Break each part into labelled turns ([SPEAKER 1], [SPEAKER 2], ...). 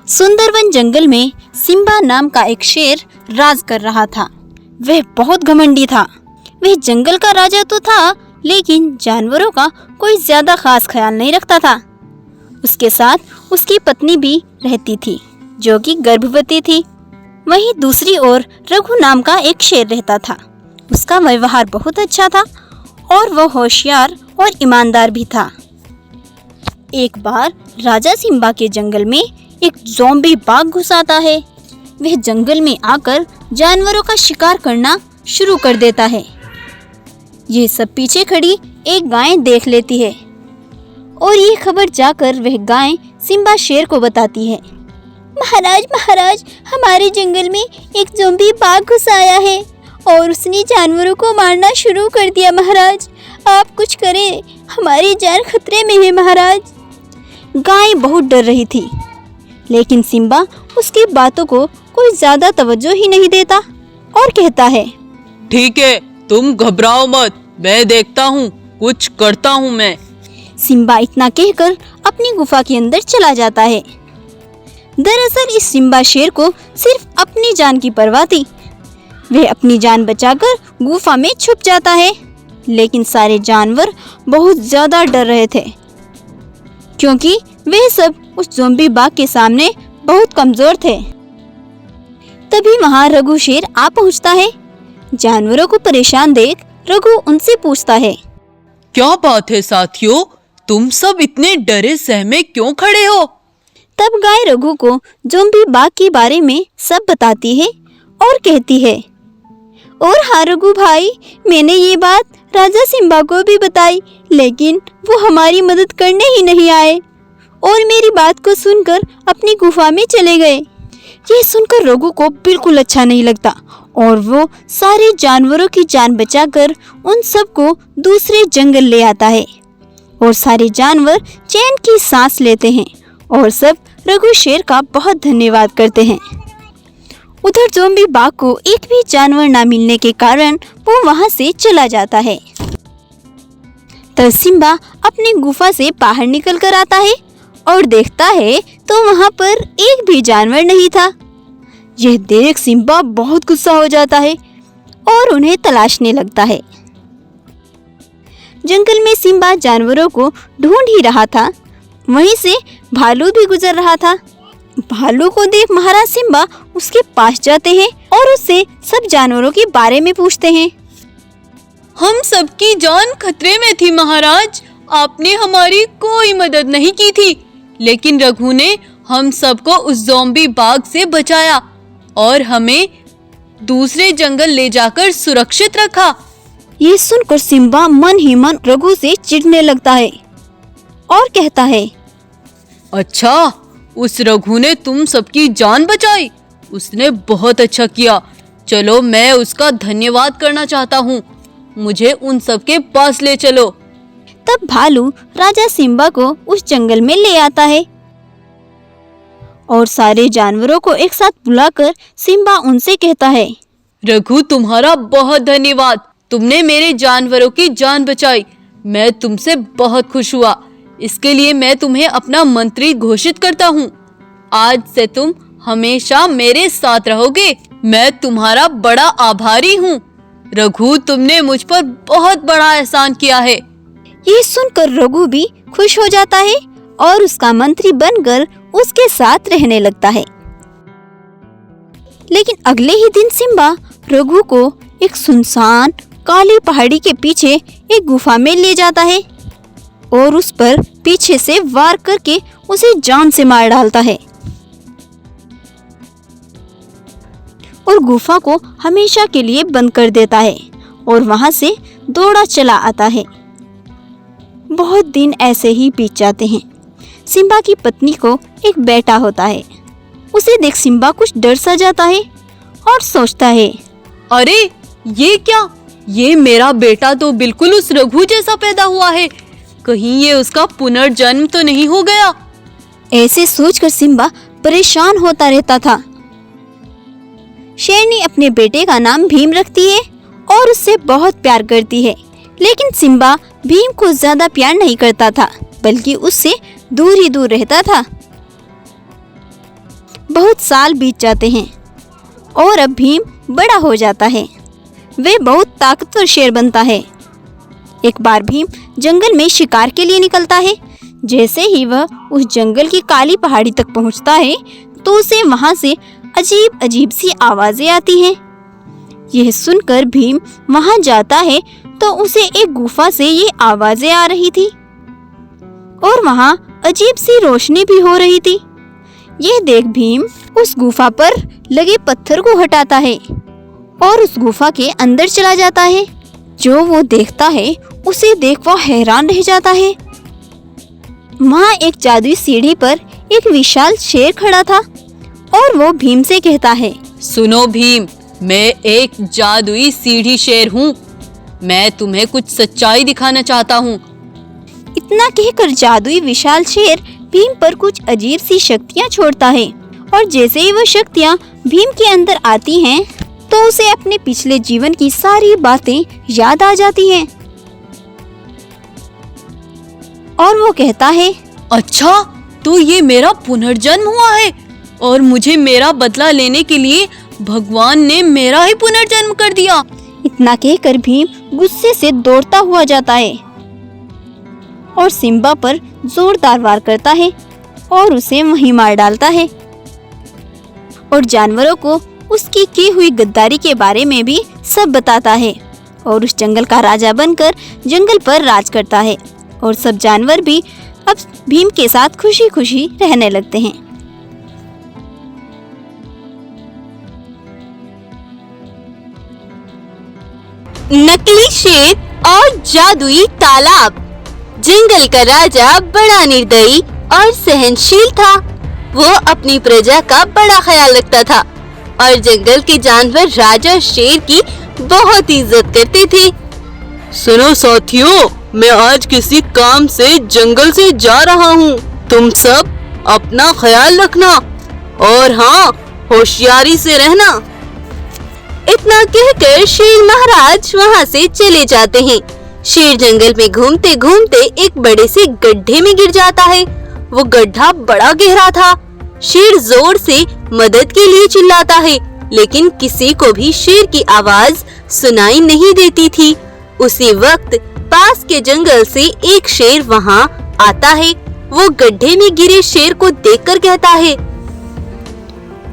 [SPEAKER 1] सुंदरवन जंगल में सिम्बा नाम का एक शेर राज कर रहा था। वह बहुत घमंडी था। वह जंगल का राजा तो था, लेकिन जानवरों का कोई ज्यादा खास ख्याल नहीं रखता था। उसके साथ उसकी पत्नी भी रहती थी, जो कि गर्भवती थी। वहीं दूसरी ओर रघु नाम का एक शेर रहता था। उसका व्यवहार बहुत अच्छा था और वह होशियार और ईमानदार भी था। एक बार राजा सिम्बा के जंगल में एक ज़ॉम्बी बाघ घुस आता है। वह जंगल में आकर जानवरों का शिकार करना शुरू कर देता है। ये सब पीछे खड़ी एक गाय देख लेती है और ये खबर जाकर वह गाय सिम्बा शेर को बताती है। महाराज महाराज, हमारे जंगल में एक ज़ॉम्बी बाघ घुस आया है और उसने जानवरों को मारना शुरू कर दिया। महाराज, आप कुछ करें, हमारी जान खतरे में है। महाराज, गाय बहुत डर रही थी, लेकिन सिम्बा उसकी बातों को कोई ज्यादा तवज्जो ही नहीं देता और कहता है,
[SPEAKER 2] ठीक है, तुम घबराओ मत, मैं देखता हूँ, कुछ करता हूँ मैं।
[SPEAKER 1] सिम्बा इतना कहकर अपनी गुफा के अंदर चला जाता है। दरअसल इस सिम्बा शेर को सिर्फ अपनी जान की परवाह थी। वह अपनी जान बचाकर गुफा में छुप जाता है, लेकिन सारे जानवर बहुत ज्यादा डर रहे थे, क्योंकि वे सब उस ज़ॉम्बी बाघ के सामने बहुत कमजोर थे। तभी वहाँ रघु शेर आ पहुँचता है। जानवरों को परेशान देख रघु उनसे पूछता है,
[SPEAKER 2] क्या बात है साथियों, तुम सब इतने डरे सहमे क्यों खड़े हो?
[SPEAKER 1] तब गाय रघु को ज़ॉम्बी बाघ के बारे में सब बताती है और कहती है, और हाँ रघु भाई, मैंने ये बात राजा सिम्बा को भी बताई, लेकिन वो हमारी मदद करने ही नहीं आए और मेरी बात को सुनकर अपनी गुफा में चले गए। ये सुनकर रघु को बिल्कुल अच्छा नहीं लगता और वो सारे जानवरों की जान बचाकर उन सबको दूसरे जंगल ले आता है और सारे जानवर चैन की सांस लेते हैं और सब रघु शेर का बहुत धन्यवाद करते हैं। उधर ज़ॉम्बी बाघ को एक भी जानवर ना मिलने के कारण वो वहाँ से चला जाता है। तब सिम्बा अपनी गुफा से बाहर निकल कर आता है और देखता है तो वहाँ पर एक भी जानवर नहीं था। यह देख सिम्बा बहुत गुस्सा हो जाता है और उन्हें तलाशने लगता है। जंगल में सिम्बा जानवरों को ढूंढ ही रहा था। वहीं से भालू भी गुजर रहा था। भालू को देख महाराज सिम्बा उसके पास जाते हैं और उससे सब जानवरों के बारे में पूछते हैं।
[SPEAKER 2] हम सबकी जान खतरे में थी महाराज, आपने हमारी कोई मदद नहीं की थी, लेकिन रघु ने हम सबको उस ज़ॉम्बी बाघ से बचाया और हमें दूसरे जंगल ले जाकर सुरक्षित रखा।
[SPEAKER 1] ये सुनकर सिम्बा मन ही मन रघु से चिढ़ने लगता है और कहता है,
[SPEAKER 2] अच्छा, उस रघु ने तुम सबकी जान बचाई, उसने बहुत अच्छा किया। चलो, मैं उसका धन्यवाद करना चाहता हूँ, मुझे उन सबके पास ले चलो।
[SPEAKER 1] तब भालू राजा सिम्बा को उस जंगल में ले आता है और सारे जानवरों को एक साथ बुलाकर सिम्बा उनसे कहता है,
[SPEAKER 2] रघु, तुम्हारा बहुत धन्यवाद, तुमने मेरे जानवरों की जान बचाई। मैं तुमसे बहुत खुश हुआ। इसके लिए मैं तुम्हें अपना मंत्री घोषित करता हूँ। आज से तुम हमेशा मेरे साथ रहोगे। मैं तुम्हारा बड़ा आभारी हूँ। रघु, तुमने मुझ पर बहुत बड़ा एहसान किया है।
[SPEAKER 1] ये सुनकर रघु भी खुश हो जाता है और उसका मंत्री बनकर उसके साथ रहने लगता है। लेकिन अगले ही दिन सिम्बा रघु को एक सुनसान काली पहाड़ी के पीछे एक गुफा में ले जाता है और उस पर पीछे से वार करके उसे जान से मार डालता है और गुफा को हमेशा के लिए बंद कर देता है और वहां से दौड़ा चला आता है। बहुत दिन ऐसे ही बीत जाते हैं। सिम्बा की पत्नी को एक बेटा होता है। उसे देख सिम्बा कुछ डर सा जाता है और सोचता है,
[SPEAKER 2] अरे ये क्या, ये मेरा बेटा तो बिल्कुल उस रघु जैसा पैदा हुआ है, कहीं ये उसका पुनर्जन्म तो नहीं हो गया।
[SPEAKER 1] ऐसे सोचकर सिम्बा परेशान होता रहता था। शेरनी अपने बेटे का नाम भीम रखती है और उससे बहुत प्यार करती है, लेकिन सिम्बा भीम को ज्यादा प्यार नहीं करता था, बल्कि उससे दूर ही दूर रहता था। बहुत साल बीत जाते हैं और अब भीम बड़ा हो जाता है। वह बहुत ताकतवर शेर बनता है। एक बार भीम जंगल में शिकार के लिए निकलता है। जैसे ही वह उस जंगल की काली पहाड़ी तक पहुंचता है तो उसे वहां से अजीब अजीब सी आवाजें आती हैं। यह सुनकर भीम वहां जाता है तो उसे एक गुफा से ये आवाजें आ रही थी और वहां अजीब सी रोशनी भी हो रही थी। यह देख भीम उस गुफा पर लगे पत्थर को हटाता है और उस गुफा के अंदर चला जाता है। जो वो देखता है उसे देख वो हैरान रह जाता है। वहाँ एक जादुई सीढ़ी पर एक विशाल शेर खड़ा था और वो भीम से कहता है,
[SPEAKER 2] सुनो भीम, मैं एक जादुई सीढ़ी शेर हूँ। मैं तुम्हें कुछ सच्चाई दिखाना चाहता हूँ।
[SPEAKER 1] इतना कहकर जादुई विशाल शेर भीम पर कुछ अजीब सी शक्तियाँ छोड़ता है और जैसे ही वो शक्तियाँ भीम के अंदर आती हैं तो उसे अपने पिछले जीवन की सारी बातें याद आ जाती हैं और वो कहता है,
[SPEAKER 2] अच्छा, तो ये मेरा पुनर्जन्म हुआ है और मुझे मेरा बदला लेने के लिए भगवान ने मेरा ही पुनर्जन्म कर दिया।
[SPEAKER 1] इतना कहकर भीम गुस्से से दौड़ता हुआ जाता है और सिम्बा पर जोरदार वार करता है और उसे वहीं मार डालता है और जानवरों को उसकी की हुई गद्दारी के बारे में भी सब बताता है और उस जंगल का राजा बनकर जंगल पर राज करता है और सब जानवर भी अब भीम के साथ खुशी खुशी रहने लगते हैं।
[SPEAKER 3] नकली शेर और जादुई तालाब। जंगल का राजा बड़ा निर्दयी और सहनशील था। वो अपनी प्रजा का बड़ा ख्याल रखता था और जंगल के जानवर राजा शेर की बहुत इज्जत करते थे।
[SPEAKER 2] सुनो साथियों, मैं आज किसी काम से जंगल से जा रहा हूँ। तुम सब अपना ख्याल रखना और हाँ, होशियारी से रहना।
[SPEAKER 3] इतना कहकर शेर महाराज वहाँ से चले जाते हैं। शेर जंगल में घूमते घूमते एक बड़े से गड्ढे में गिर जाता है। वो गड्ढा बड़ा गहरा था। शेर जोर से मदद के लिए चिल्लाता है, लेकिन किसी को भी शेर की आवाज सुनाई नहीं देती थी। उसी वक्त पास के जंगल से एक शेर वहाँ आता है। वो गड्ढे में गिरे शेर को देखकर कहता है,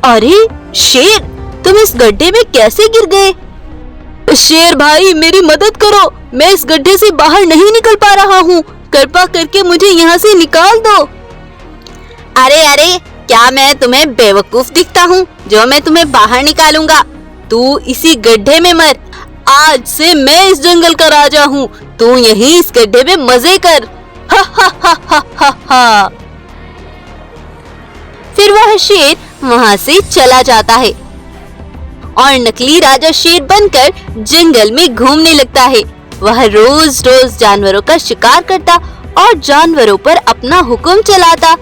[SPEAKER 3] अरे शेर, तुम इस गड्ढे में कैसे गिर गए?
[SPEAKER 2] शेर भाई, मेरी मदद करो, मैं इस गड्ढे से बाहर नहीं निकल पा रहा हूँ। कृपा करके मुझे यहाँ से निकाल दो।
[SPEAKER 3] अरे अरे, क्या मैं तुम्हें बेवकूफ दिखता हूँ जो मैं तुम्हें बाहर निकालूंगा?
[SPEAKER 2] तू इसी गड्ढे में मर। आज से मैं इस जंगल का राजा हूँ। तू यहीं इस गड्ढे में मजे कर। हा हा हा हा हा हा।
[SPEAKER 3] फिर वह शेर वहाँ से चला जाता है और नकली राजा शेर बनकर जंगल में घूमने लगता है। वह रोज रोज जानवरों का शिकार करता और जानवरों पर अपना हुक्म चलाता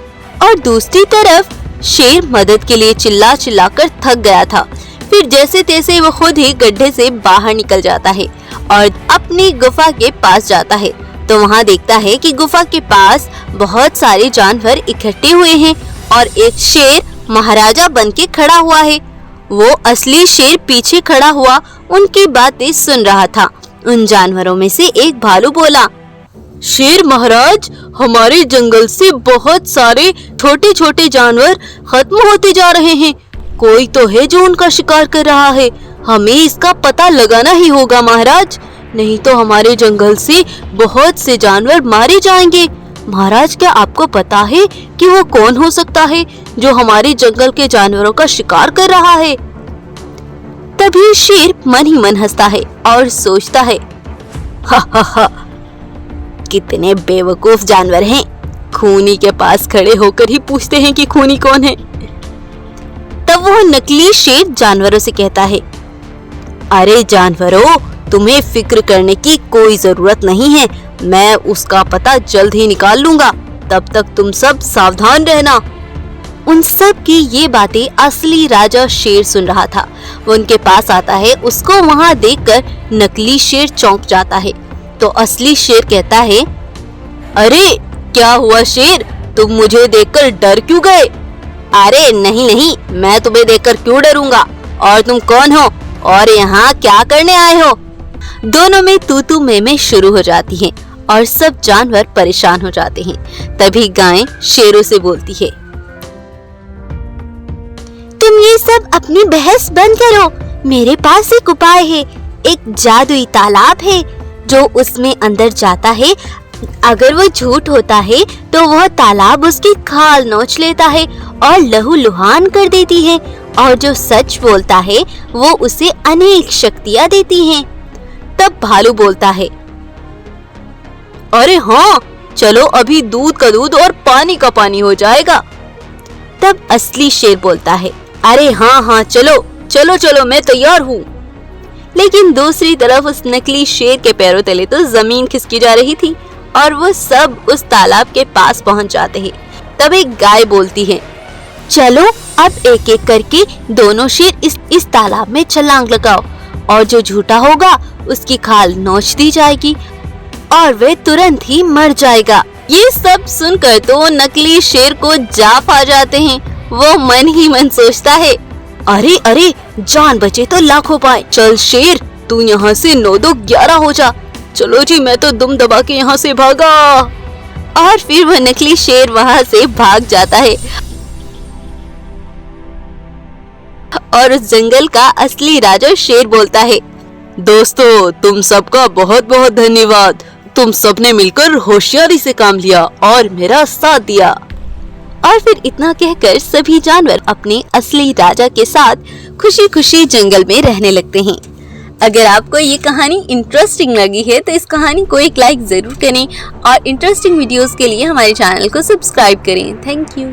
[SPEAKER 3] और दूसरी तरफ शेर मदद के लिए चिल्ला चिल्ला कर थक गया था। फिर जैसे तैसे वो खुद ही गड्ढे से बाहर निकल जाता है और अपनी गुफा के पास जाता है तो वहाँ देखता है कि गुफा के पास बहुत सारे जानवर इकट्ठे हुए हैं और एक शेर महाराजा बन के खड़ा हुआ है। वो असली शेर पीछे खड़ा हुआ उनकी बातें सुन रहा था। उन जानवरों में से एक भालू बोला,
[SPEAKER 2] शेर महाराज, हमारे जंगल से बहुत सारे छोटे छोटे जानवर खत्म होते जा रहे हैं। कोई तो है जो उनका शिकार कर रहा है। हमें इसका पता लगाना ही होगा महाराज, नहीं तो हमारे जंगल से बहुत से जानवर मारे जाएंगे। महाराज, क्या आपको पता है कि वो कौन हो सकता है जो हमारे जंगल के जानवरों का शिकार कर रहा है?
[SPEAKER 3] तभी शेर मन ही मन हंसता है और सोचता है,
[SPEAKER 2] हा हा हा,
[SPEAKER 3] कितने बेवकूफ जानवर हैं। खूनी के पास खड़े होकर ही पूछते हैं कि खूनी कौन है। तब वह नकली शेर जानवरों से कहता है, अरे जानवरों, तुम्हें फिक्र करने की कोई जरूरत नहीं है। मैं उसका पता जल्द ही निकाल लूंगा। तब तक तुम सब सावधान रहना। उन सब की ये बातें असली राजा शेर सुन रहा था। वो उनके पास आता है। उसको वहाँ देखकर नकली शेर चौंक जाता है तो असली शेर कहता है,
[SPEAKER 2] अरे क्या हुआ शेर, तुम मुझे देखकर डर क्यों गए?
[SPEAKER 3] अरे नहीं नहीं, मैं तुम्हें देखकर क्यों डरूंगा, और तुम कौन हो और यहाँ क्या करने आए हो? दोनों में तू मैं शुरू हो जाती है और सब जानवर परेशान हो जाते हैं। तभी गाय शेरों से बोलती है, तुम ये सब अपनी बहस बंद करो, मेरे पास एक उपाय है। एक जादुई तालाब है जो उसमें अंदर जाता है, अगर वो झूठ होता है तो वह तालाब उसकी खाल नोच लेता है और लहूलुहान कर देती है, और जो सच बोलता है वो उसे अनेक शक्तियां देती हैं। तब भालू बोलता है, अरे हाँ, चलो अभी दूध का दूध और पानी का पानी हो जाएगा। तब असली शेर बोलता है, अरे हाँ हाँ, चलो चलो चलो, मैं तैयार हूँ। लेकिन दूसरी तरफ उस नकली शेर के पैरों तले तो जमीन खिसकी जा रही थी और वो सब उस तालाब के पास पहुंच जाते हैं। तब एक गाय बोलती है, चलो अब एक एक करके दोनों शेर इस तालाब में छलांग लगाओ, और जो झूठा होगा उसकी खाल नोच दी जाएगी और वे तुरंत ही मर जाएगा। ये सब सुनकर तो नकली शेर को जाप आ जाते हैं। वो मन ही मन सोचता है, अरे अरे, जान बचे तो लाखों पाए। चल शेर, तू यहाँ से 9-2-11 हो जा। चलो जी, मैं तो दुम दबा के यहाँ से भागा। और फिर वह नकली शेर वहाँ से भाग जाता है और उस जंगल का असली राजा शेर बोलता है, दोस्तों, तुम सबका बहुत बहुत धन्यवाद। तुम सबने मिलकर होशियारी से काम लिया और मेरा साथ दिया। और फिर इतना कहकर सभी जानवर अपने असली राजा के साथ खुशी खुशी जंगल में रहने लगते हैं। अगर आपको ये कहानी इंटरेस्टिंग लगी है तो इस कहानी को एक लाइक जरूर करें और इंटरेस्टिंग वीडियोस के लिए हमारे चैनल को सब्सक्राइब करें। Thank you.